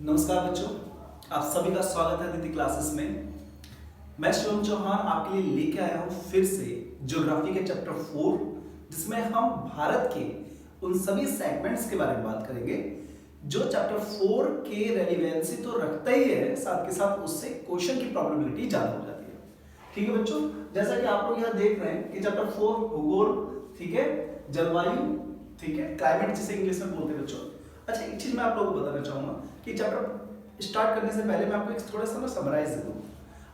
नमस्कार बच्चों, आप सभी का स्वागत है दीदी क्लासेस में। मैं शिवम चौहान आपके लिए लेके आया हूँ फिर से ज्योग्राफी के चैप्टर 4, जिसमें हम भारत के उन सभी सेगमेंट्स के बारे में बात करेंगे जो चैप्टर 4 के रेलिवेंसी तो रखता ही है, साथ के साथ उससे क्वेश्चन की प्रोबेबिलिटी ज्यादा हो जाती है। ठीक है बच्चों, जैसा कि आप लोग यहाँ देख रहे हैं कि चैप्टर 4 भूगोल, ठीक है, जलवायु, ठीक है, क्लाइमेट जिसे इंग्लिश में बोलते हैं बच्चों। अच्छा, एक चीज मैं आप लोगों को बताना चाहूंगा कि चैप्टर स्टार्ट करने से पहले मैं आपको एक थोड़ा सा समराइज दे दूं।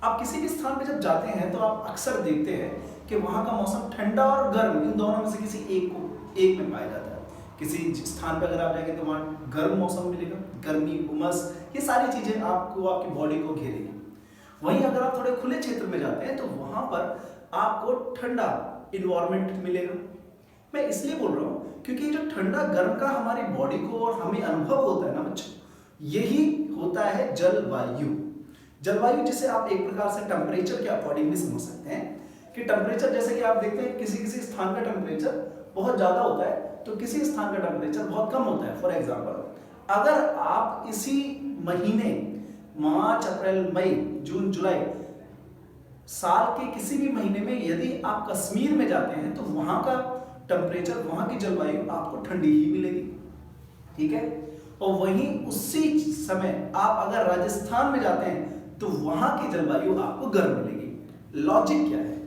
आप किसी भी स्थान पे जब जाते हैं तो आप अक्सर देखते हैं कि वहां का मौसम ठंडा और गर्म, इन दोनों में से किसी एक में पाया जाता है। किसी स्थान पे अगर आप जाएंगे तो वहाँ गर्म मौसम मिलेगा, गर्मी, उमस, ये सारी चीजें आपको आपकी बॉडी को घेरेगी। वहीं अगर आप थोड़े खुले क्षेत्र में जाते हैं तो वहां पर आपको ठंडा इन्वायरमेंट मिलेगा। मैं इसलिए बोल रहा हूँ क्योंकि जो ठंडा गर्म का हमारी बॉडी को और हमें अनुभव होता है ना बच्चों, यही होता है जलवायु। जलवायु जिसे आप एक प्रकार से टेम्परेचर के अकॉर्डिंग भी समझ सकते हैं कि टेम्परेचर, जैसे कि आप देखते हैं किसी किसी स्थान का टेम्परेचर बहुत ज्यादा होता है तो किसी स्थान का टेम्परेचर बहुत कम होता है। फॉर एग्जाम्पल, अगर आप इसी महीने मार्च, अप्रैल, मई, जून, जुलाई, साल के किसी भी महीने में यदि आप कश्मीर में जाते हैं तो वहां का टेम्परेचर, वहां की जलवायु आपको ठंडी ही मिलेगी। ठीक है, और वहीं उसी समय आप अगर राजस्थान में जाते हैं तो वहां की जलवायु आपको गर्म मिलेगी। लॉजिक क्या है?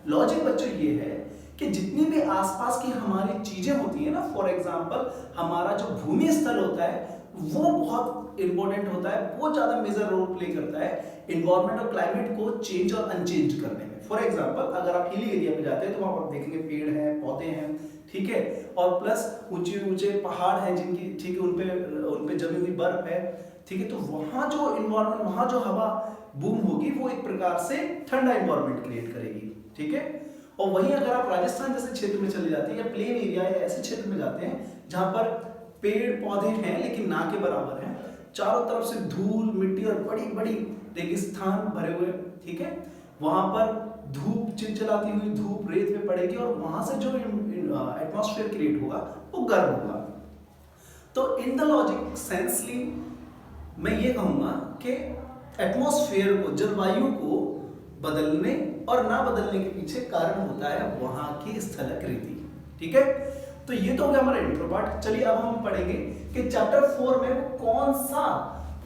लॉजिक बच्चों ये है कि जितनी भी आसपास की हमारी चीजें होती है ना, फॉर एग्जांपल हमारा जो भूमि स्थल होता है वो बहुत इंपॉर्टेंट होता है, बहुत ज्यादा मेजर रोल प्ले करता है इन्वायरमेंट और क्लाइमेट को चेंज और अनचेंज करने में। फॉर एग्जांपल, अगर आप हिली एरिया में जाते हैं तो वहां पर देखेंगे पेड़ हैं, पौधे हैं, ठीक है, और प्लस ऊंचे ऊंचे पहाड़ हैं जिनकी, ठीक है, उन पे जमी हुई बर्फ है, ठीक है, तो वहां जो इन्वायरमेंट, वहां जो हवा बूम होगी वो एक प्रकार से ठंडा इन्वायरमेंट क्रिएट करेगी। ठीक है, और वहीं अगर आप राजस्थान जैसे क्षेत्र में चले जाते हैं या प्लेन एरिया या ऐसे क्षेत्र में जाते हैं जहां पर पेड़ पौधे हैं लेकिन ना के बराबर हैं, चारों तरफ से धूल, मिट्टी और बड़ी बड़ी रेगिस्तान भरे हुए, ठीक है, वहां पर धूप, चिलचिलाती हुई धूप रेत में पड़ेगी और वहां से जो एटमॉस्फेयर क्रिएट होगा वो गर्म होगा। तो इन द लॉजिक सेंसली मैं ये कहूंगा कि एटमॉस्फेयर को, जलवायु को बदलने और ना बदलने के पीछे कारण होता है वहां की स्थलाकृति। ठीक है, तो ये तो हो गया हमारा इंट्रो पार्ट। चलिए अब हम पढ़ेंगे कि चैप्टर 4 में वो कौन सा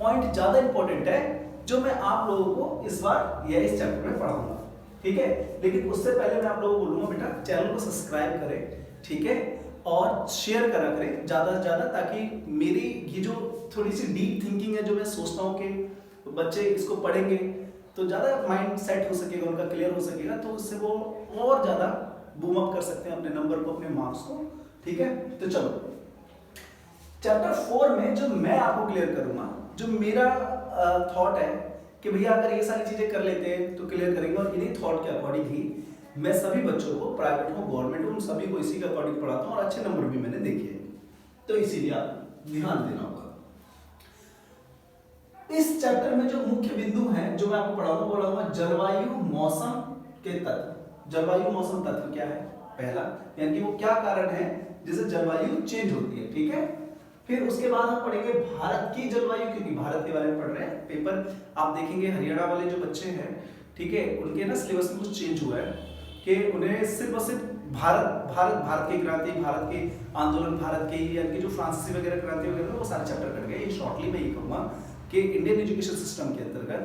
पॉइंट ज्यादा इंपॉर्टेंट है जो मैं आप लोगों को इस बार या इस चैप्टर में पढ़ाऊंगा। ठीक है, लेकिन उससे पहले मैं आप लोगों को बोलूंगा बेटा चैनल को सब्सक्राइब करें, ठीक है, और शेयर करा करें ज्यादा से ज्यादा, ताकि मेरी ये जो थोड़ी सी डीप थिंकिंग है, जो मैं सोचता हूँ कि बच्चे इसको पढ़ेंगे तो ज्यादा माइंड सेट हो सकेगा, उनका क्लियर हो सकेगा, तो उससे वो और ज्यादा बूम अप कर सकते हैं अपने नंबर को, अपने मार्क्स को। ठीक है, तो चलो चैप्टर 4 में जो मैं आपको क्लियर करूंगा, जो मेरा थॉट है कि भैया अगर ये सारी चीजें कर लेते हैं तो क्लियर करेंगे, और इन्हीं थॉट के अकॉर्डिंग ही मैं सभी बच्चों को, प्राइवेट हो, गवर्नमेंट हो, उन सभी को इसी के अकॉर्डिंग पढ़ाता हूँ और अच्छे नंबर भी मैंने देखे हैं, तो इसीलिए आप ध्यान देना होगा। इस चैप्टर में जो मुख्य बिंदु हैं जो मैं आपको पढ़ाऊंगा जलवायु मौसम के तत्व। जलवायु मौसम तत्व क्या है? पहला, यानी कि वो क्या कारण है जिससे जलवायु चेंज होती है। ठीक है, फिर उसके बाद हम पढ़ेंगे भारत की जलवायु, क्योंकि भारत के बारे में पढ़ रहे हैं। पेपर आप देखेंगे हरियाणा वाले जो बच्चे हैं, ठीक है, उनके ना सिलेबस में कुछ चेंज हुआ है कि उन्हें सिर्फ और सिर्फ भारत की क्रांति, भारत के आंदोलन, भारत के यानी कि जो फ्रांसीसी वगैरह क्रांति वगैरह वो सारे चैप्टर कट गए। ये शॉर्टली मैं ये कहूँगा कि इंडियन एजुकेशन सिस्टम के अंतर्गत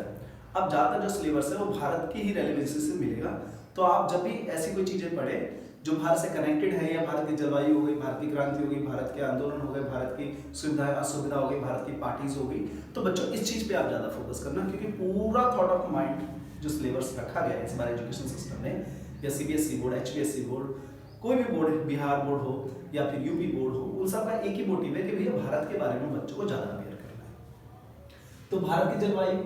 अब ज़्यादातर जो सिलेबस है वो भारत की ही रेलेवेंसी से मिलेगा। तो आप जब भी ऐसी कोई चीज़ें पढ़े जो भारत से कनेक्टेड है, या भारत की जलवायु हो गई, भारत की क्रांति हो गई, भारत के आंदोलन हो गए, भारत की सुविधाएं असुविधा हो गई, भारत की पार्टीज हो गई, तो बच्चों इस चीज़ पे आप ज़्यादा फोकस करना, क्योंकि पूरा थॉट ऑफ माइंड जो सिलेबस रखा गया है इस बार एजुकेशन सिस्टम में, या सीबीएसई बोर्ड, एचपीएससी बोर्ड, कोई भी बोर्ड, बिहार बोर्ड हो या फिर यूपी बोर्ड हो, उन सबका एक ही मोटिव है कि भैया भारत के बारे में बच्चों को ज़्यादा अवेयर करना है। तो भारत की जलवायु,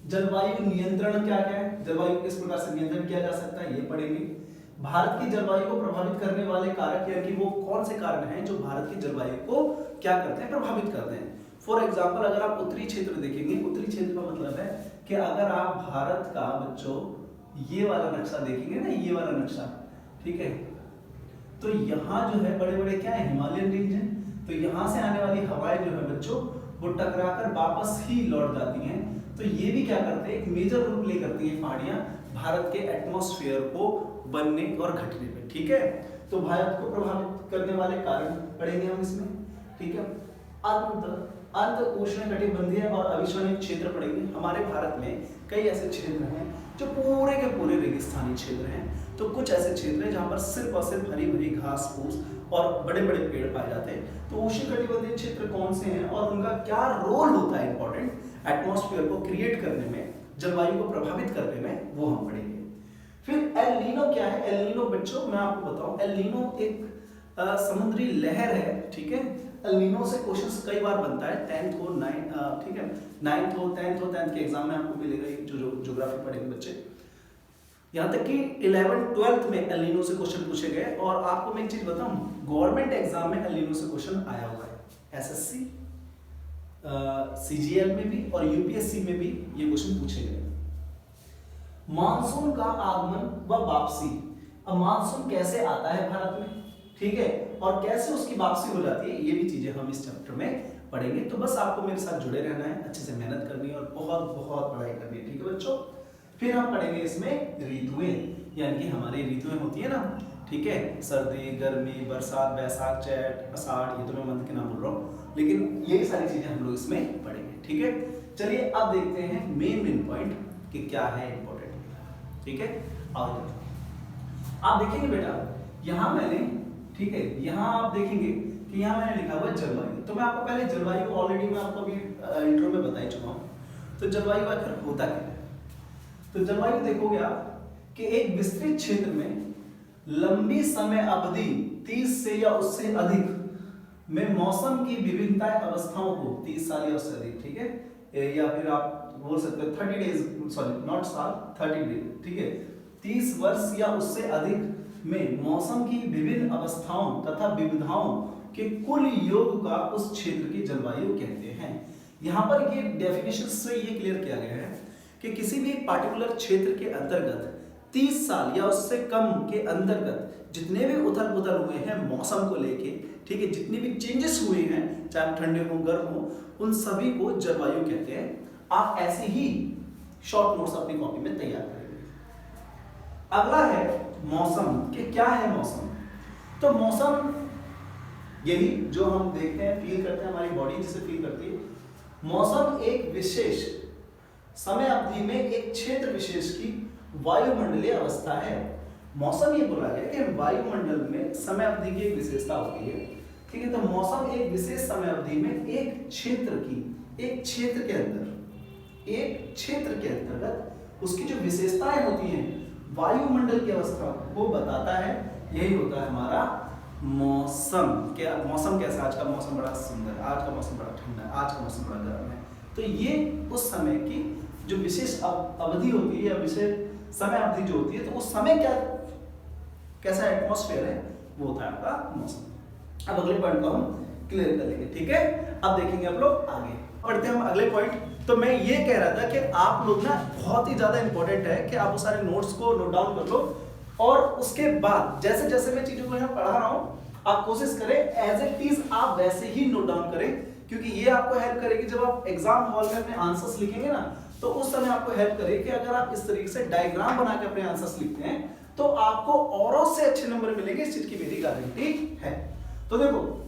जलवायु नियंत्रण क्या क्या है, जलवायु किस प्रकार से नियंत्रण किया जा सकता है, ये पढ़ेंगे। भारत की जलवायु को प्रभावित करने वाले कारक, यानी कि वो कौन से कारण हैं जो भारत की जलवायु को क्या करते हैं, प्रभावित करते हैं। फॉर एग्जाम्पल, अगर आप उत्तरी क्षेत्र देखेंगे, उत्तरी क्षेत्र का मतलब है कि अगर आप भारत का बच्चों ये वाला नक्शा देखेंगे ना, ये वाला नक्शा, ठीक है, तो यहाँ जो है बड़े बड़े क्या है, हिमालयन रेंज है, तो यहाँ से आने वाली हवाएं जो है बच्चों वो टकराकर वापस ही लौट जाती हैं। तो ये भी क्या करते हैं, एक मेजर रोल प्ले करती हैं पहाड़ियां भारत के एटमॉस्फेयर को बनने और घटने में। ठीक है, तो भारत को प्रभावित करने वाले कारण पढ़ेंगे हम इसमें। ठीक है, अर्ध उष्णकटिबंधीय और अविषणीय क्षेत्र पड़ेंगे। हमारे भारत में कई ऐसे क्षेत्र हैं जो पूरे के पूरे रेगिस्तानी क्षेत्र हैं। तो कुछ ऐसे क्षेत्र हैं जहां पर सिर्फ और सिर्फ हरी भरी घास फूस और बड़े बड़े पेड़ पाए जाते हैं। तो उष्णकटिबंधीय क्षेत्र कौन से हैं और उनका क्या रोल होता है इंपॉर्टेंट एटमॉस्फेयर को क्रिएट करने में, जलवायु को प्रभावित करने में, वो हम पढ़ेंगे। फिर एल नीनो क्या है? एल नीनो बच्चों मैं आपको बताऊं, एल नीनो एक समुद्री लहर है। ठीक है, एल नीनो से क्वेश्चंस कई बार बनता है, 10th हो 9 ठीक है 9th हो 10th के एग्जाम में आपको मिलेगा। ये जो ज्योग्राफी पढ़ेंगे बच्चे, यहाँ तक कि 11th 12th में एल नीनो से क्वेश्चन पूछे गए। और आपको मैं एक चीज बताऊं, गवर्नमेंट एग्जाम में एल नीनो से क्वेश्चन आया हुआ है। एसएससी सीजीएल में भी और यूपीएससी में भी ये क्वेश्चन पूछे गए। मानसून का आगमन व वापसी। अब मानसून कैसे आता है भारत में, ठीक है, और कैसे उसकी वापसी हो जाती है, ये भी चीजें हम इस चैप्टर में पढ़ेंगे। तो बस आपको मेरे साथ जुड़े रहना है, अच्छे से मेहनत करनी है और बहुत बहुत पढ़ाई करनी है। ठीक है बच्चों, फिर हम पढ़ेंगे इसमें ऋतुएं, यानी कि हमारी ऋतुएं होती है ना। ठीक है, सर्दी, गर्मी, बरसात, बैसाख, चैत, आषाढ़, ये तो मैं मंथ के नाम बोल रहा हूँ, लेकिन यही सारी चीजें हम लोग इसमें पढ़ेंगे। ठीक है, चलिए अब देखते हैं मेन पॉइंट कि क्या है इंपॉर्टेंट। ठीक है, आप देखेंगे बेटा यहां मैंने, ठीक है, यहां आप देखेंगे कि यहां मैंने लिखा हुआ है जलवायु। तो मैं आपको पहले जलवायु ऑलरेडी मैं आपको अभी इंट्रो में बता ही चुका हूं। तो जलवायु आखिर होता क्या है? तो जलवायु देखोगे आप कि एक विस्तृत क्षेत्र में लंबी समय अवधि 30 से या उससे अधिक में मौसम की विभिन्नता अवस्थाओं को, 30 साल या उससे अधिक, ठीक है, या फिर आप बोल सकते हैं 30 डेज, सॉरी नॉट साल, 30 डेज, ठीक है, 30 वर्ष या उससे अधिक में मौसम की विभिन्न अवस्थाओं तथा विविधताओं के कुल योग का उस क्षेत्र की जलवायु कहते हैं। यहां पर ये डेफिनेशन से ये क्लियर किया गया है कि किसी भी पार्टिकुलर क्षेत्र के अंतर्गत 30 साल या उससे कम के अंतर्गत जितने भी उथल पुथल हुए हैं मौसम को लेके, ठीक है, जितने भी चेंजेस हुए हैं, चाहे ठंडे हो गर्म हो, उन सभी को जलवायु कहते हैं। आप ऐसे ही शॉर्ट नोट्स अपनी कॉपी में तैयार करेंगे। अगला है मौसम, कि क्या है मौसम? तो मौसम यही जो हम देखते हैं, फील करते हैं, हमारी बॉडी जिसे फील करती है। मौसम एक विशेष समय अवधि में एक क्षेत्र विशेष की वायुमंडलीय अवस्था है। मौसम ये बोला गया कि वायुमंडल में समय अवधि की एक विशेषता होती है। ठीक है, तो मौसम एक विशेष समय अवधि में एक क्षेत्र के अंतर्गत उसकी जो विशेषताएं होती हैं वायुमंडल की अवस्था वो बताता है। यही होता है हमारा मौसम। क्या मौसम कैसा? आज का मौसम बड़ा सुंदर, आज का मौसम बड़ा ठंडा, आज का मौसम बड़ा गर्म है। तो ये उस समय की जो विशेष अवधि होती है या विशेष समय अवधि जो होती है, तो उस समय कैसा एटमॉस्फेयर है वो होता है आपका मौसम। अब अगले पॉइंट को हम क्लियर कर लेंगे। ठीक है, अब देखेंगे आप लोग आगे बढ़ते हैं हम अगले पॉइंट। तो मैं ये कह रहा था कि आप लोग ना बहुत ही ज्यादा इंपॉर्टेंट है कि आप वो सारे नोट्स को नोट डाउन कर लो और उसके बाद जैसे जैसे मैं चीजों को यहाँ पढ़ा रहा हूँ आप कोशिश करें एज इट इज आप वैसे ही नोट डाउन करें, क्योंकि ये आपको हेल्प करेगी जब आप एग्जाम हॉल में अपने आंसर्स लिखेंगे ना, तो उस समय आपको हेल्प करेगी कि अगर आप इस तरीके से डायग्राम बना के अपने आंसर्स लिखते हैं तो आपको औरों से अच्छे नंबर मिलेंगे, इस चीज की मेरी गारंटी है। तो देखो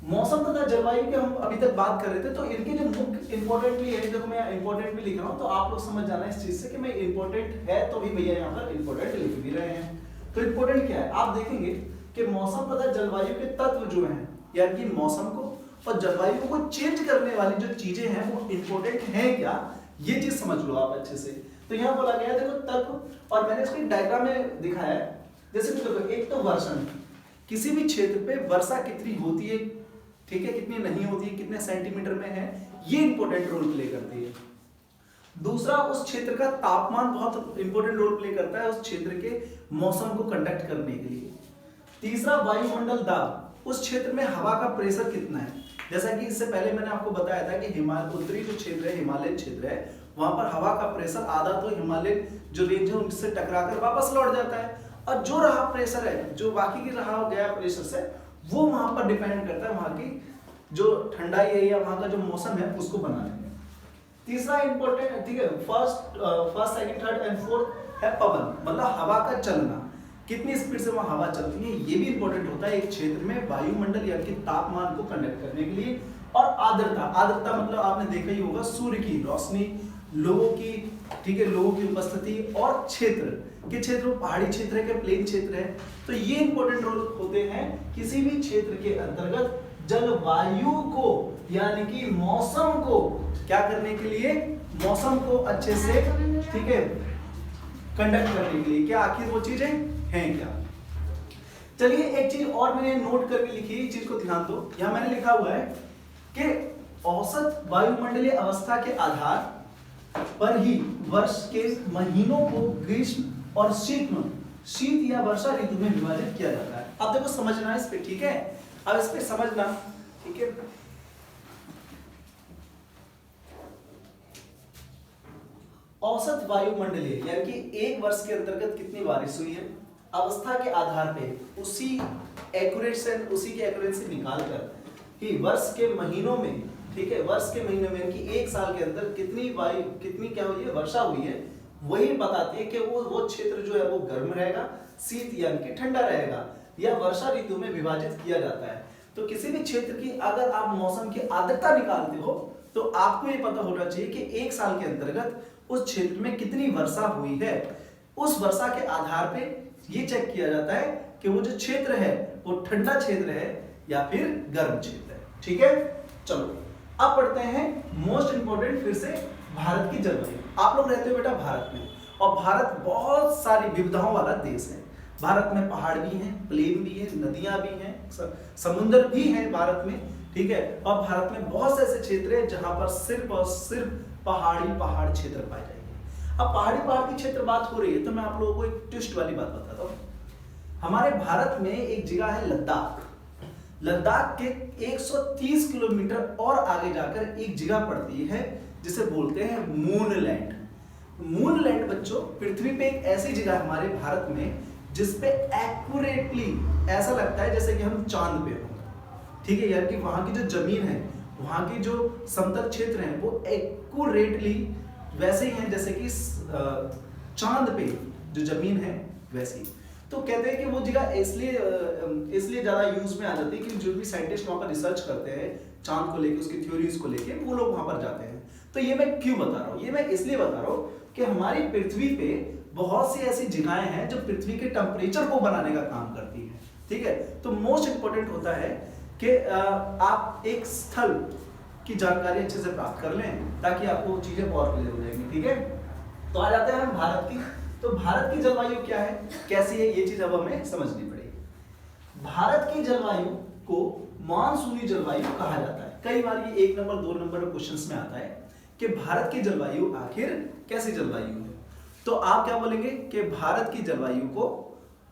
मौसम तथा जलवायु की हम अभी तक बात कर रहे थे, तो इनके जो मुख्य इंपॉर्टेंटली है, देखो मैं इंपॉर्टेंट भी लिख रहा हूं तो आप लोग समझ जाना इस चीज से कि मैं इंपॉर्टेंट है तो भी भैया यहाँ पर इंपॉर्टेंट लिख भी रहे हैं। तो इंपॉर्टेंट क्या है आप देखेंगे कि मौसम तथा जलवायु के तत्व जो हैं, यानी कि मौसम को और जलवायु को चेंज करने वाली जो चीजें हैं वो इंपॉर्टेंट है क्या, ये चीज समझ लो आप अच्छे से। तो यहाँ बोला गया देखो तत्व, और मैंने इसको डायग्राम में दिखाया है। जैसे देखो एक तो वर्षण, किसी भी क्षेत्र पे वर्षा कितनी होती है, ठीक है, कितनी नहीं होती है, कितने सेंटीमीटर में है, ये इंपॉर्टेंट रोल प्ले करती है। दूसरा उस क्षेत्र का तापमान बहुत इंपॉर्टेंट रोल प्ले करता है उस क्षेत्र के मौसम को कंडक्ट करने के लिए। तीसरा वायुमंडल दाब, उस क्षेत्र में हवा का प्रेशर कितना है। जैसा कि इससे पहले मैंने आपको बताया था कि हिमालय उत्तरी जो क्षेत्र है, हिमालयन क्षेत्र है, वहां पर हवा का प्रेशर आधा तो हिमालय जो रेंज है उनसे टकराकर वापस लौट जाता है, और जो रहा प्रेशर है, जो बाकी की रहा गया प्रेशर से, वो वहां पर डिपेंड करता है वहां की जो ठंडाई है या वहां का जो मौसम है उसको बना लेंगे। तीसरा इंपॉर्टेंट, ठीक है, first second third and fourth है पवन, मतलब हवा का चलना, कितनी स्पीड से वहां हवा चलती है, ये भी इंपॉर्टेंट होता है एक क्षेत्र में वायुमंडल यानी कि तापमान को कंडक्ट करने के लिए। और आर्द्रता, आर्द्रता मतलब आपने देखा ही होगा सूर्य की रोशनी, लोगों की, ठीक है, लोगों की उपस्थिति, और क्षेत्र के क्षेत्र में पहाड़ी क्षेत्र है कि प्लेन क्षेत्र है, तो ये इंपॉर्टेंट रोल होते हैं किसी भी क्षेत्र के अंतर्गत जलवायु को यानी कि मौसम को क्या करने के लिए, मौसम को अच्छे से, ठीक है, कंडक्ट करने के लिए। क्या आखिर वो चीजें हैं क्या? चलिए एक चीज और मैंने नोट करके लिखी है, चीज को ध्यान दो। यहां मैंने लिखा हुआ है कि औसत वायुमंडलीय अवस्था के आधार पर ही वर्ष के महीनों को ग्रीष्म और शीत या वर्षा ऋतु में विभाजित किया जाता है। अब देखो समझना है इस पे, ठीक है, अब इस पे समझना, ठीक है। औसत वायुमंडलीय यानी कि एक वर्ष के अंतर्गत कितनी बारिश हुई है, अवस्था के आधार पे उसी के एक्यूरेट से निकाल कर कि वर्ष के महीनों में, ठीक है, वर्ष के महीनों में यानी कि एक साल के अंदर कितनी क्या हुई है, वर्षा हुई है, वही बताती है कि वो क्षेत्र जो है वो गर्म रहेगा, शीत यानी कि ठंडा रहेगा, या वर्षा ऋतु में विभाजित किया जाता है। तो किसी भी क्षेत्र की अगर आप मौसम की आर्द्रता निकालते हो तो आपको ये पता होना चाहिए कि एक साल के अंतर्गत उस क्षेत्र में कितनी वर्षा हुई है। उस वर्षा के आधार पे ये चेक किया जाता है कि वो जो क्षेत्र है वो ठंडा क्षेत्र है या फिर गर्म क्षेत्र है, ठीक है। चलो अब पढ़ते हैं मोस्ट इंपोर्टेंट, फिर से भारत की जलवायु। आप लोग रहते हो बेटा भारत में, और भारत बहुत सारी विविधताओं वाला देश है। भारत में पहाड़ भी हैं, प्लेन भी है, नदियां भी हैं, समुद्र भी है भारत में, ठीक है। और भारत में बहुत से ऐसे क्षेत्र हैं जहां पर सिर्फ और सिर्फ पहाड़ क्षेत्र पाए जाएंगे। अब पहाड़ की क्षेत्र बात हो रही है तो मैं आप लोगों को एक ट्विस्ट वाली बात बताता हूँ। हमारे भारत में एक जगह है लद्दाख, लद्दाख के 130 किलोमीटर और आगे जाकर एक जगह पड़ती है जिसे बोलते हैं मूनलैंड। मूनलैंड बच्चों पृथ्वी पे एक ऐसी जगह है हमारे भारत में जिसपे एक्यूरेटली ऐसा लगता है जैसे कि हम चांद पे हो, ठीक है, यानी कि वहां की जो जमीन है, वहां की जो समतल क्षेत्र है वो एक्यूरेटली वैसे ही है जैसे कि चांद पे जो जमीन है वैसी। तो कहते हैं कि वो जगह इसलिए ज्यादा यूज में आ जाती है कि जो भी साइंटिस्ट वहां पर रिसर्च करते हैं चांद को लेकर, उसकी थ्योरीज को लेकर, वो लोग वहां पर जाते हैं। तो ये मैं क्यों बता रहा हूँ, ये मैं इसलिए बता रहा हूँ कि हमारी पृथ्वी पे बहुत सी ऐसी जगहें हैं जो पृथ्वी के टेम्परेचर को बनाने का काम करती है, ठीक है। तो मोस्ट इंपोर्टेंट होता है कि आप एक स्थल की जानकारी अच्छे से प्राप्त कर लें ताकि आपको चीजें और क्लियर हो जाएंगी, ठीक है। तो आ जाते हैं हम भारत की। तो भारत की जलवायु क्या है, कैसी है, ये चीज अब हमें समझनी पड़ेगी। भारत की जलवायु को मानसूनी जलवायु कहा जाता है। कई बार ये 1 नंबर 2 नंबर क्वेश्चंस में आता है कि भारत की जलवायु आखिर कैसी जलवायु है। तो आप क्या बोलेंगे कि भारत की जलवायु को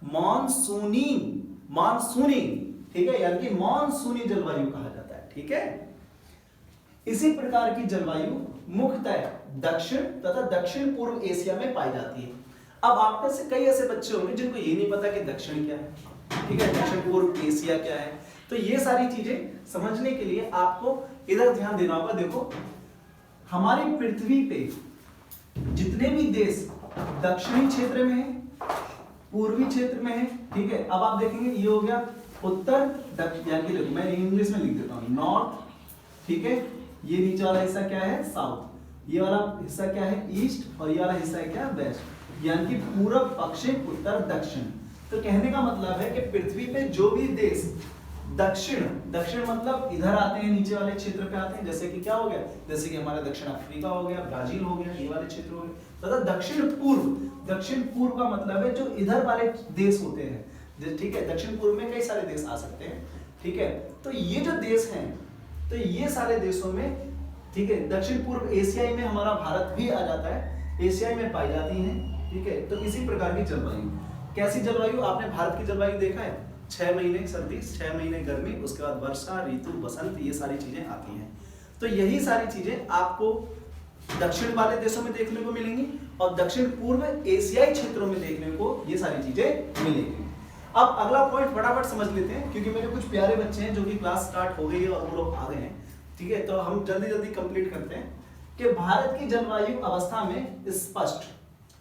मानसूनी, ठीक है, यानी कि मानसूनी जलवायु कहा जाता है, ठीक है। इसी प्रकार की जलवायु मुख्यतः दक्षिण तथा दक्षिण पूर्व एशिया में पाई जाती है। अब आप में से कई ऐसे बच्चे होंगे जिनको ये नहीं पता कि दक्षिण क्या है, ठीक है, दक्षिण पूर्व एशिया क्या है। तो ये सारी चीजें समझने के लिए आपको इधर ध्यान देना होगा। देखो हमारी पृथ्वी पे जितने भी देश दक्षिणी क्षेत्र में है, पूर्वी क्षेत्र में है, ठीक है। अब आप देखेंगे ये हो गया उत्तर दक्षिण, यानी कि देखो मैं इंग्लिश में लिख देता हूं नॉर्थ, ठीक है। ये नीचे वाला हिस्सा क्या है साउथ, ये वाला हिस्सा क्या है ईस्ट, और ये वाला हिस्सा क्या है वेस्ट, यानी कि पूरब पश्चिम उत्तर दक्षिण। तो कहने का मतलब है कि पृथ्वी पे जो भी देश दक्षिण मतलब इधर आते हैं, नीचे वाले क्षेत्र पे आते हैं, जैसे कि क्या हो गया, जैसे कि हमारा दक्षिण अफ्रीका हो गया, ब्राजील हो गया, ये वाले क्षेत्र हो गए। तथा दक्षिण पूर्व का मतलब है जो इधर वाले देश होते हैं, ठीक है। दक्षिण पूर्व में कई सारे देश आ सकते हैं, ठीक है। तो ये जो देश हैं, तो ये सारे देशों में, ठीक है, दक्षिण पूर्व एशियाई में हमारा भारत भी आ जाता है, एशियाई में पाई जाती हैं, ठीक है। तो इसी प्रकार की जलवायु, कैसी जलवायु, आपने भारत की जलवायु देखा है, 6 महीने सर्दी, 6 महीने गर्मी, उसके बाद वर्षा ऋतु, बसंत, ये सारी चीजें आती हैं। तो यही सारी चीजें आपको दक्षिण वाले देशों में देखने को मिलेंगी और दक्षिण पूर्व एशियाई क्षेत्रों में देखने को ये सारी चीजें मिलेंगी। अब अगला पॉइंट फटाफट समझ लेते हैं, क्योंकि मेरे कुछ प्यारे बच्चे हैं जो कि क्लास स्टार्ट हो गई है और वो लोग आ गए हैं। ठीक है, तो हम जल्दी जल्दी कंप्लीट करते हैं कि भारत की जलवायु अवस्था में स्पष्ट।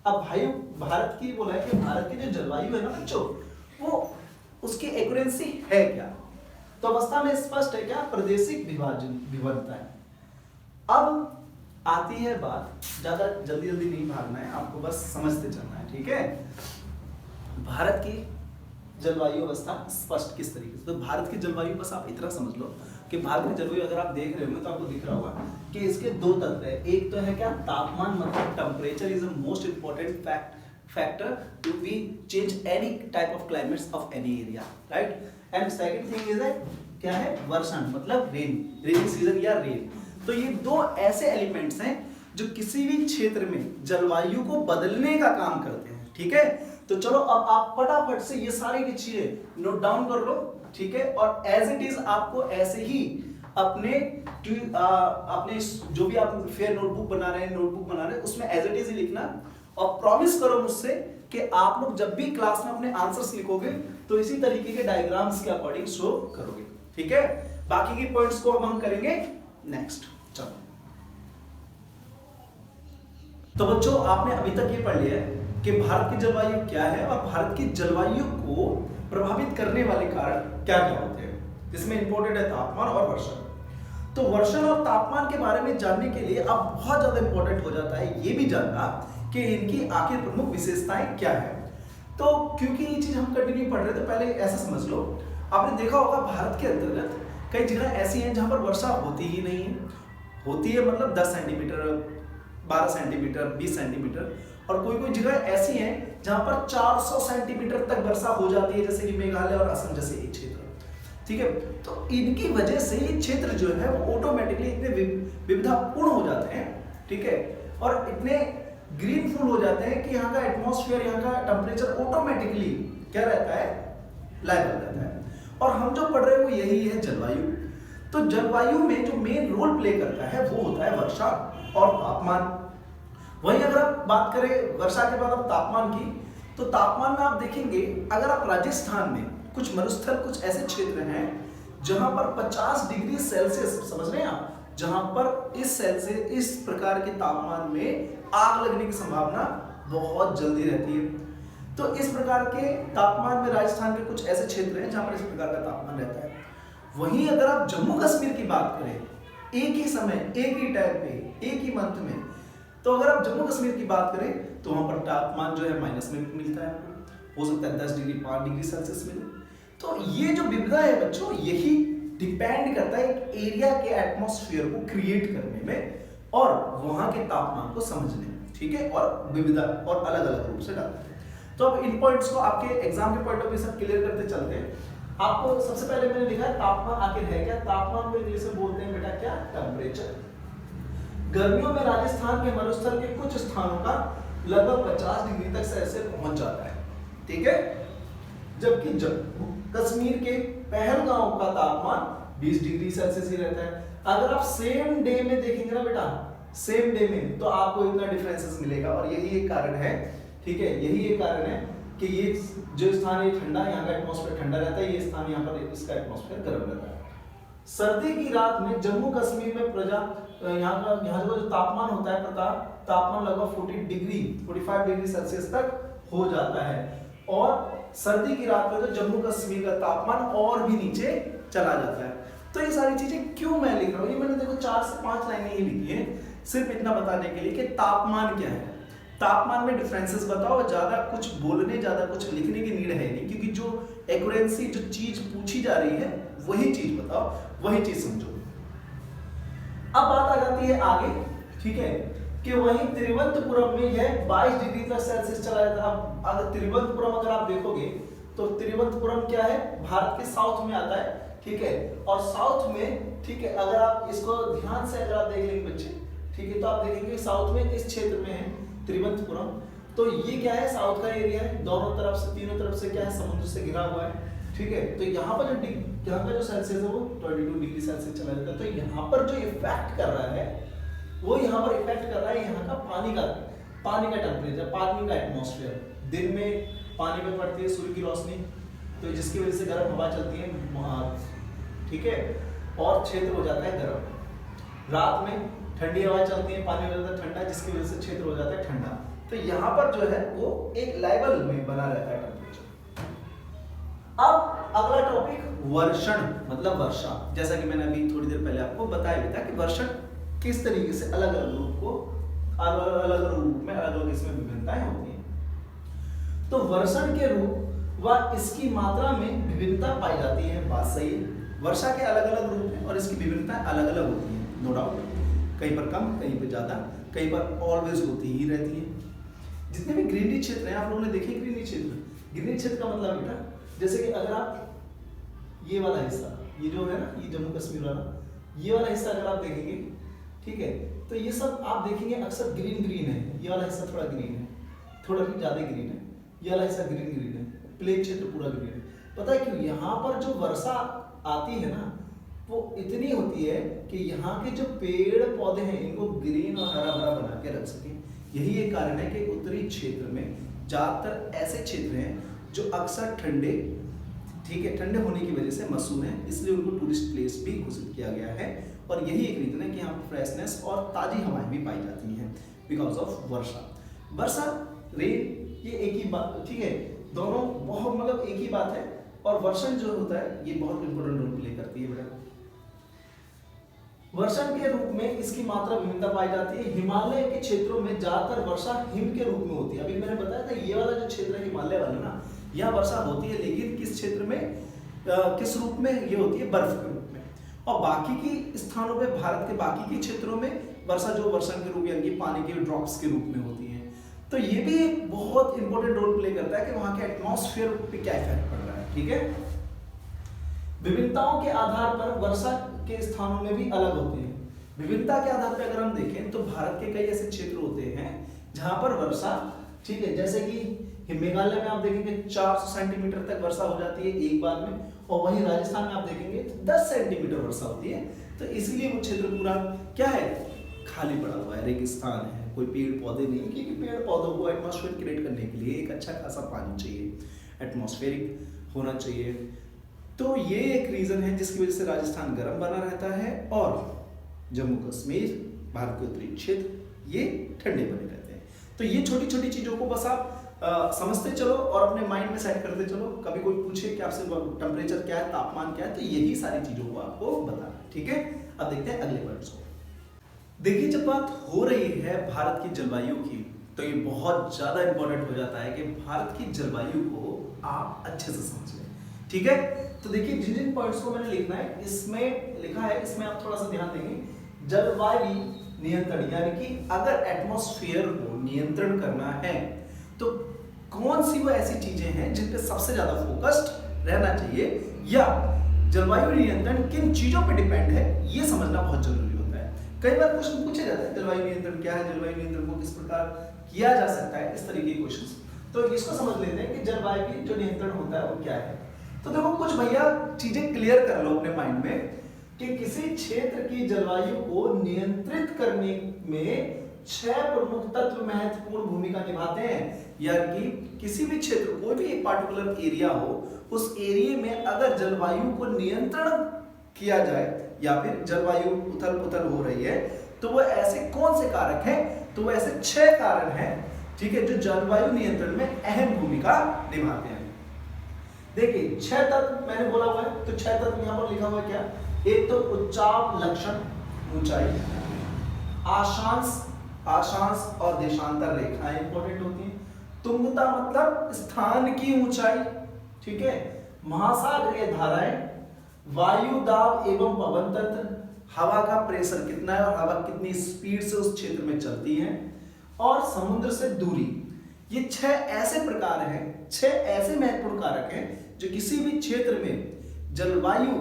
अब भाई भारत की बोला है कि भारत की जो जलवायु है ना बच्चों, वो उसकी एक्यूरेंसी है क्या, तो अवस्था में स्पष्ट है क्या, प्रादेशिक विभिन्नता है। अब आती है बात, ज्यादा जल्दी जल्दी नहीं भागना है आपको, बस समझते चलना है। ठीक है, भारत की जलवायु अवस्था स्पष्ट किस तरीके से, तो भारत की जलवायु बस आप इतना समझ लो कि भारत की जलवायु अगर आप देख रहे होंगे तो आपको दिख रहा होगा कि इसके दो तत्व है। एक तो है क्या, तापमान, मतलब temperature is the most important factor to be change any type of climates of any area, right. And second thing is क्या है, वर्षण, मतलब रेनी सीजन या रेन। तो ये दो ऐसे एलिमेंट्स हैं जो किसी भी क्षेत्र में जलवायु को बदलने का काम करते हैं। ठीक है, तो चलो अब आप फटाफट से ये सारी की चीजें नोट डाउन कर लो। ठीक है, और एज इट इज आपको ऐसे ही अपने जो भी आप फेयर नोटबुक बना रहे हैं उसमें एज इट इज ही लिखना, और प्रॉमिस करो मुझसे कि आप लोग जब भी क्लास में अपने आंसर्स लिखोगे तो इसी तरीके के डायग्राम्स के अकॉर्डिंग शो करोगे। ठीक है, बाकी की पॉइंट्स को हम करेंगे नेक्स्ट। चलो, तो बच्चों आपने अभी तक ये पढ़ लिया है कि भारत की जलवायु क्या है और भारत की जलवायु को प्रभावित करने वाले कारण क्या क्या होते हैं, जिसमें इंपॉर्टेंट है तापमान और वर्षण। तो वर्षण और तापमान के बारे में जानने के लिए अब बहुत ज्यादा इंपॉर्टेंट हो जाता है ये भी जानना कि इनकी आखिर प्रमुख विशेषताएं क्या है। तो क्योंकि ये चीज हम कंटिन्यू पढ़ रहे थे, पहले ऐसा समझ लो, आपने देखा होगा भारत के अंतर्गत कई जगह ऐसी हैं जहां पर वर्षा होती ही नहीं है, होती है मतलब 10 सेंटीमीटर, 12 सेंटीमीटर, 20 सेंटीमीटर, और कोई कोई जगह ऐसी हैं जहां पर 400 सेंटीमीटर तक वर्षा हो जाती है, जैसे कि मेघालय और असम जैसे एक क्षेत्र। ठीक है, तो इनकी वजह से ये क्षेत्र जो है वो ऑटोमेटिकली इतने विविधतापूर्ण हो जाते हैं। ठीक है, और इतने ग्रीनफुल हो जाते हैं कि यहाँ का एटमॉस्फेयर, यहाँ का टेम्परेचर ऑटोमेटिकली क्या रहता है, लेवल रहता है। और हम जो पढ़ रहे हैं वो यही है जलवायु। तो जलवायु में जो मेन रोल प्ले करता है वो होता है वर्षा और तापमान। वहीं अगर आप बात करें वर्षा के बाद अब तापमान की, तो तापमान में आप देखेंगे अगर आप राजस्थान में कुछ मरुस्थल, कुछ ऐसे क्षेत्र हैं जहां पर 50 डिग्री सेल्सियस, समझ रहे हैं आप, जहां पर इस प्रकार के तापमान में आग लगने की संभावना बहुत जल्दी रहती है। तो इस प्रकार के तापमान में राजस्थान के कुछ ऐसे क्षेत्र हैं जहां पर इस प्रकार का तापमान रहता है। वहीं अगर आप जम्मू कश्मीर की बात करें, एक ही समय, एक ही टाइम पे, एक ही मंथ में, तो अगर आप जम्मू कश्मीर की बात करें तो वहां पर तापमान जो है माइनस में मिलता है, हो सकता है 10 डिग्री, 5 डिग्री सेल्सियस मिले। तो ये जो विविधता है बच्चों, यही डिपेंड करता है एक एरिया के एटमॉस्फेयर को क्रिएट करने में और वहां के तापमान को समझने में। ठीक है, और विविधता और अलग अलग रूप से डालते हैं। तो अब इन पॉइंट्स को आपके एग्जाम के पॉइंट ऑफ व्यू से क्लियर करते चलते हैं। आपको सबसे पहले मैंने लिखा है तापमान आखिर है क्या। तापमान को इंग्लिश में बोलते हैं बेटा क्या, टेम्परेचर। गर्मियों में राजस्थान के मरुस्थल के कुछ स्थानों का लगभग 50 डिग्री तक सेल्सियस पहुंच जाता है। ठीक है, जबकि कश्मीर के पहलगांव का तापमान 20 डिग्री सेल्सियस ही रहता है। अगर आप सेम डे में देखेंगे ना बेटा, सेम डे में, तो आपको इतना डिफरेंसेस मिलेगा। और यही एक कारण है, ठीक है, यही एक कारण है कि ये जो स्थान है ठंडा, यहाँ का एटमॉस्फेयर ठंडा रहता है, ये स्थान यहाँ पर इसका एटमॉस्फेयर गर्म रहता है। सर्दी की रात में जम्मू कश्मीर में यहाँ जो तापमान होता है तापमान लगभग 45 डिग्री सेल्सियस तक हो जाता है। और सर्दी की रात में तो जम्मू कश्मीर का तापमान और भी नीचे चला जाता है। तो ये सारी चीजें क्यों मैं लिख रहा हूँ, ये मैंने देखो 4 से 5 लाइनें ही लिखी है सिर्फ इतना बताने के लिए कि तापमान क्या है। तापमान में डिफरेंसेस बताओ, ज्यादा कुछ बोलने, ज्यादा कुछ लिखने की नीड है नहीं, क्योंकि जो एक्यूरेंसी, जो चीज पूछी जा रही है वही चीज बताओ, वही चीज समझो। अब बात आ जाती है आगे, ठीक है, कि वहीं तिरुवनंतपुरम में यह 22 डिग्री तक सेल्सियस चला जाता है। अब अगर तिरुवनंतपुरम अगर आप देखोगे तो तिरुवनंतपुरम क्या है, भारत के साउथ में आता है। ठीक है, और साउथ में, ठीक है, अगर आप इसको ध्यान से अगर आप देख लेंगे बच्चे, ठीक है, तो आप देखेंगे साउथ में इस क्षेत्र में है तिरुवनंतपुरम। तो ये क्या है, साउथ का एरिया है, दोनों तरफ से, तीनों तरफ से क्या है, समुद्र से घिरा हुआ है। ठीक है, तो यहाँ पर जो सेल्सियस है वो 22 डिग्री सेल्सियस चला जाता है। तो यहाँ पर जो इफेक्ट कर रहा है वो यहाँ पर इफेक्ट कर रहा है यहाँ का पानी का टेम्परेचर, पानी का एटमॉस्फेयर। दिन में पानी में पड़ती है सूर्य की रोशनी, तो जिसकी वजह से गर्म हवा चलती है, ठीक है, और क्षेत्र हो जाता है गर्म। रात में ठंडी हवा चलती है, पानी हो जाता है ठंडा, जिसकी वजह से क्षेत्र हो जाता है ठंडा। तो यहाँ पर जो है वो एक लेवल में बना रहता है टेम्परेचर। अब अगला टॉपिक वर्षण मतलब वर्षा। जैसा कि मैंने अभी थोड़ी देर पहले आपको बताया भी था कि वर्षण किस तरीके से अलग अलग रूप में अलग अलग इसमें विभिन्नताएं होती हैं। तो वर्षण के रूप व इसकी मात्रा में विभिन्नता पाई जाती है, बात सही है। वर्षा के अलग अलग रूप हैं और इसकी विभिन्नताएं अलग अलग होती हैं, नो डाउट। कहीं पर कम, कहीं पर ज्यादा, कहीं पर ऑलवेज होती ही रहती है। जितने भी ग्रीनरी क्षेत्र हैं, आप लोगों ने देखे ग्रीनरी क्षेत्र। ग्रीनरी क्षेत्र का मतलब बेटा, जैसे कि अगर आप ये वाला हिस्सा, ये जो है ना, ये जम्मू कश्मीर वाला, ये वाला हिस्सा अगर आप देखेंगे, ठीक है, तो ये सब आप देखेंगे अक्सर ग्रीन ग्रीन है। ये वाला हिस्सा थोड़ा ग्रीन है, थोड़ा भी ज्यादा ग्रीन है। ये वाला हिस्सा ग्रीन ग्रीन है, प्लेन क्षेत्र पूरा ग्रीन है। पता है क्यों? यहाँ पर जो वर्षा आती है ना, वो इतनी होती है कि यहाँ के जो पेड़ पौधे हैं इनको ग्रीन और हरा भरा बना के रख सके। यही एक कारण है कि उत्तरी क्षेत्र में ज्यादातर ऐसे क्षेत्र हैं जो अक्सर ठंडे, ठीक है, ठंडे होने की वजह से मशहूर है, इसलिए उनको टूरिस्ट प्लेस भी घोषित किया गया है। और यही एक रीजन है कि यहाँ पर फ्रेशनेस और ताजी हवाएं भी पाई जाती हैं because of Varsha. Varsha, rain, ये एक ही बात, ठीक है, दोनों बहुत मतलब एक ही बात है। और वर्षण जो होता है ये बहुत इंपॉर्टेंट रोल प्ले करती है बेटा। वर्षण के रूप में इसकी मात्रा विभिन्नता पाई जाती है। हिमालय के क्षेत्रों में ज्यादातर वर्षा हिम के रूप में होती है। अभी मैंने बताया था ये वाला जो क्षेत्र है हिमालय वाला ना, यहाँ वर्षा होती है, लेकिन किस क्षेत्र में, किस रूप में ये होती है? बर्फ के रूप में। और बाकी की स्थानों पे, भारत के बाकी के क्षेत्रों में वर्षा जो वर्षण के रूप यानी कि पानी के ड्रॉप्स के रूप में होती है। तो ये भी एक बहुत इंपॉर्टेंट रोल प्ले करता है कि वहां के एटमॉस्फेयर पे क्या इफेक्ट पड़ रहा है, ठीक है। विभिन्नताओं के आधार पर वर्षा के स्थानों में भी अलग होती है। विभिन्नता के आधार पर अगर हम देखें तो भारत के कई ऐसे क्षेत्र होते हैं जहां पर वर्षा, ठीक है, जैसे कि मेघालय में आप देखेंगे 400 सेंटीमीटर तक वर्षा हो जाती है एक बार में, और वहीं राजस्थान में आप देखेंगे 10 सेंटीमीटर वर्षा होती है। तो इसलिए वो क्षेत्र पूरा क्या है? खाली पड़ा हुआ है, रेगिस्तान है, कोई पेड़ पौधे नहीं, क्योंकि पेड़ पौधों को एटमॉस्फेयर क्रिएट करने के लिए एक अच्छा खासा पानी चाहिए, एटमॉस्फेरिक होना चाहिए। तो ये एक रीजन है जिसकी वजह से राजस्थान गर्म बना रहता है और जम्मू कश्मीर, भारत के उत्तरी क्षेत्र, ये ठंडे बने रहते हैं। तो ये छोटी छोटी चीजों को बस आप समझते चलो और अपने माइंड में सेट करते चलो। कभी कोई पूछे कि आपसे टेम्परेचर क्या है, तापमान क्या है, तो यही सारी चीजों को आपको बताना है, ठीक है। अब देखते हैं अगले वर्ड्स को। देखिए, जब बात हो रही है भारत की जलवायु की, तो ये बहुत ज्यादा इंपॉर्टेंट हो जाता है कि भारत की जलवायु को आप अच्छे से समझ लें, ठीक है। तो देखिए, जिन जिन पॉइंट्स को मैंने लिखना है, इसमें लिखा है, इसमें आप थोड़ा सा ध्यान देंगे। जलवायु नियंत्रण, यानी कि अगर एटमॉस्फेयर को नियंत्रण करना है तो कौन सी वो ऐसी चीजें हैं जिन पे सबसे ज्यादा फोकस्ड रहना चाहिए, या जलवायु नियंत्रण किन चीजों पे डिपेंड है, ये समझना बहुत जरूरी होता है। कई बार क्वेश्चन पूछे जाते हैं, जलवायु नियंत्रण क्या है, जलवायु नियंत्रण को किस प्रकार किया जा सकता है, इस तरीके के क्वेश्चंस। तो इसको समझ लेते हैं कि जलवायु जो नियंत्रण होता है वो क्या है। तो देखो, कुछ भैया चीजें क्लियर कर लो अपने माइंड में कि किसी क्षेत्र की जलवायु को नियंत्रित करने में 6 प्रमुख तत्व महत्वपूर्ण भूमिका निभाते हैं। यानी कि किसी भी क्षेत्र, कोई भी एक पार्टिकुलर एरिया हो, उस एरिया में अगर जलवायु को नियंत्रण किया जाए या फिर जलवायु उथल पुथल हो रही है, तो वो ऐसे कौन से कारक हैं? तो वो ऐसे 6 कारण हैं, ठीक है, जो जलवायु नियंत्रण में अहम भूमिका निभाते हैं। देखिए, 6 तत्व मैंने बोला हुआ है, तो 6 तत्व यहां पर लिखा हुआ है क्या? एक तो उच्चाप लक्षण, ऊंचाई, आशांश और देशांतर रेखाएं इंपॉर्टेंट होती हैं। तुंगता मतलब स्थान की ऊंचाई, ठीक है। महासागरीय धाराएं, वायु दाब एवं पवन तंत्र, हवा का प्रेशर कितना है और हवा कितनी स्पीड से उस क्षेत्र में चलती है, और समुद्र से दूरी। ये 6 ऐसे प्रकार हैं, 6 ऐसे महत्वपूर्ण कारक हैं जो किसी भी क्षेत्र में जलवायु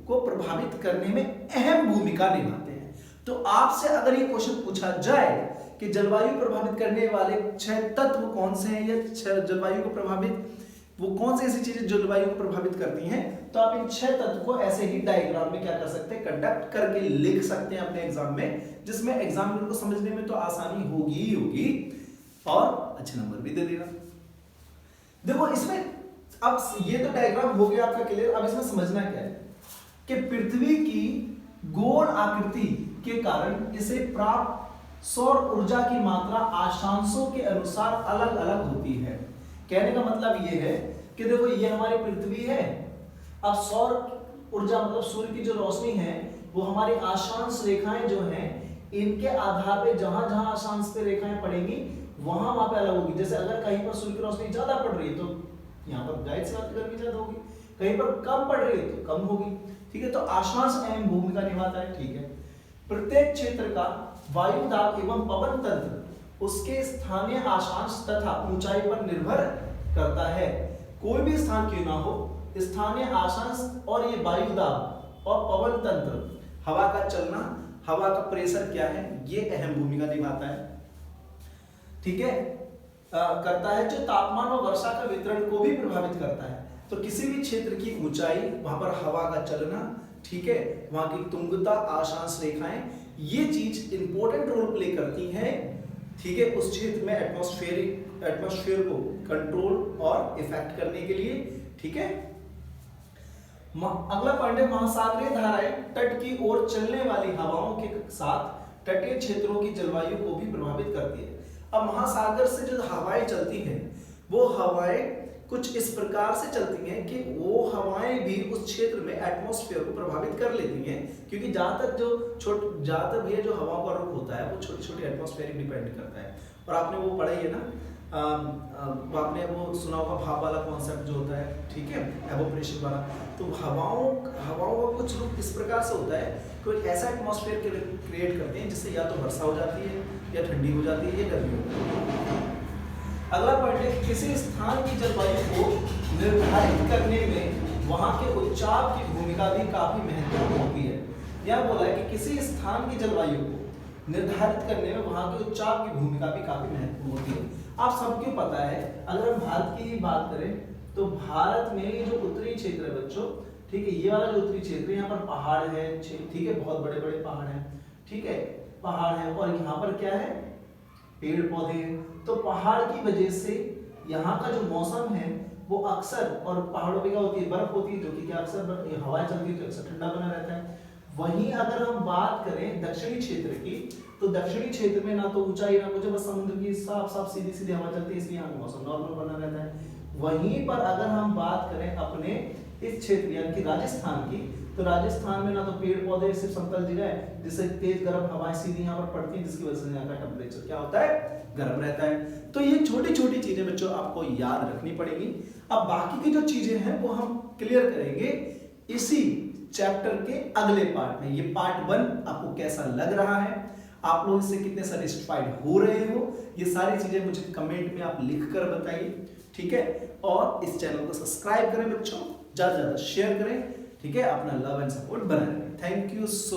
को प्रभावित करने में अहम भूमिका निभाते हैं। तो आपसे अगर ये क्वेश्चन पूछा जाए कि जलवायु प्रभावित करने वाले 6 तत्व कौन से हैं, या जलवायु को प्रभावित वो कौन सी ऐसी चीजें जलवायु को प्रभावित करती हैं, तो आप इन 6 तत्व को ऐसे ही डायग्राम में क्या कर सकते हैं, कंडक्ट करके लिख सकते हैं अपने एग्जाम में, जिसमें एग्जामिनर को समझने में तो आसानी होगी ही होगी और अच्छे नंबर भी दे देगा। देखो, इसमें अब ये तो डायग्राम हो गया आपका क्लियर। अब इसमें समझना क्या है कि पृथ्वी की गोल आकृति के कारण इसे प्राप्त सौर ऊर्जा की मात्रा अक्षांशों के अनुसार अलग अलग होती है। कहने का मतलब ये है कि देखो ये हमारी पृथ्वी है, अब सौर ऊर्जा मतलब सूर्य की जो रोशनी है वो हमारी अक्षांश रेखाएं जो हैं इनके आधार पे जहां जहां अक्षांश पे रेखाएं पड़ेंगी वहां पे अलग होगी। जैसे अगर कहीं पर सूर्य की रोशनी ज्यादा पड़ रही है तो यहाँ पर जाहिर सी बात गर्मी ज्यादा होगी, कहीं पर कम पड़ रही है तो कम होगी। ठीक है, तो अक्षांश अहम भूमिका निभाता है। ठीक है, प्रत्येक क्षेत्र का वायु दाब एवं पवन तंत्र उसके स्थानीय अक्षांश तथा ऊंचाई पर निर्भर करता है। कोई भी स्थान क्यों ना हो, स्थानीय अक्षांश और ये वायु दाब और पवन तंत्र, हवा का चलना, हवा का प्रेशर क्या है, ये अहम भूमिका निभाता है। ठीक है, करता है, जो तापमान और वर्षा का वितरण को भी प्रभावित करता है। तो किसी भी क्षेत्र की ऊंचाई, वहां पर हवा का चलना, ठीक है, वहां की तुंगता, अक्षांश रेखाएं, ये चीज इंपॉर्टेंट रोल प्ले करती हैं। ठीक है, उस क्षेत्र में एटमॉस्फेयर को कंट्रोल और इफेक्ट करने के लिए। ठीक है, अगला पॉइंट है महासागरीय धाराएं तट की ओर चलने वाली हवाओं के साथ तटीय क्षेत्रों की जलवायु को भी प्रभावित करती है। अब महासागर से जो हवाएं चलती हैं वो हवाएं कुछ इस प्रकार से चलती हैं कि वो हवाएं भी उस क्षेत्र में एटमॉस्फेयर को प्रभावित कर लेती हैं, क्योंकि ज्यादातर भी जो हवाओं का रुख होता है वो छोटी छोटी एटमॉस्फेयर डिपेंड करता है। और आपने वो पढ़ा ही है ना, आपने वो सुना होगा भाप वाला कॉन्सेप्ट जो होता है, ठीक है, एवोपरेशन वाला। तो हवाओं का कुछ रुख इस प्रकार से होता है कि ऐसा एटमॉस्फेयर क्रिएट करते हैं जिससे या तो वर्षा हो जाती है या ठंडी हो जाती है या गर्मी हो जाती है। अगला पॉइंट है किसी स्थान की जलवायु को निर्धारित करने में वहां के उच्चाप की भूमिका भी काफी महत्वपूर्ण होती है। यह बोला है कि किसी स्थान की जलवायु को निर्धारित करने में वहां के उच्चाप की भूमिका भी काफी महत्वपूर्ण होती है। आप सबको पता है, अगर हम भारत की बात करें तो भारत में ये जो उत्तरी क्षेत्र है बच्चों, ठीक है, ये वाला जो उत्तरी क्षेत्र है यहाँ पर पहाड़ है, ठीक है, बहुत बड़े बड़े पहाड़ हैं, ठीक है, पहाड़ है, और यहाँ पर क्या है, पेड़ पौधे हैं। तो पहाड़ की वजह से यहाँ का जो मौसम है वो अक्सर, और पहाड़ों पे क्या होती है, बर्फ होती है, जो कि क्या अक्सर हवाएं चलती है तो अक्सर ठंडा बना रहता है। वहीं अगर हम बात करें दक्षिणी क्षेत्र की, तो दक्षिणी क्षेत्र में ना तो ऊंचाई ना कुछ, बस समुद्र की साफ साफ सीधी सीधी हवा चलती है, इसलिए यहाँ का मौसम नॉर्मल बना रहता है। वहीं पर अगर हम बात करें अपने इस क्षेत्र यानी कि राजस्थान की, तो राजस्थान में ना तो पेड़ पौधे, सिर्फ समतल जगह है, जिससे तेज गर्म हवाएं सीधी यहाँ पर पड़ती है, जिसकी वजह से यहाँ का टेम्परेचर क्या होता है, गर्म रहता है। तो ये छोटी छोटी चीजें बच्चों आपको याद रखनी पड़ेगी। अब बाकी की जो चीजें हैं वो हम क्लियर करेंगे इसी चैप्टर के अगले पार्ट में। ये पार्ट 1 आपको कैसा लग रहा है, आप लोग इससे कितने सेटिस्फाइड हो रहे हो, ये सारी चीजें मुझे कमेंट में आप लिख कर बताइए। ठीक है, और इस चैनल को सब्सक्राइब करें बच्चों, ज्यादा से ज्यादा शेयर करें। ठीक है, अपना लव एंड सपोर्ट बनाए रखें। Thank you so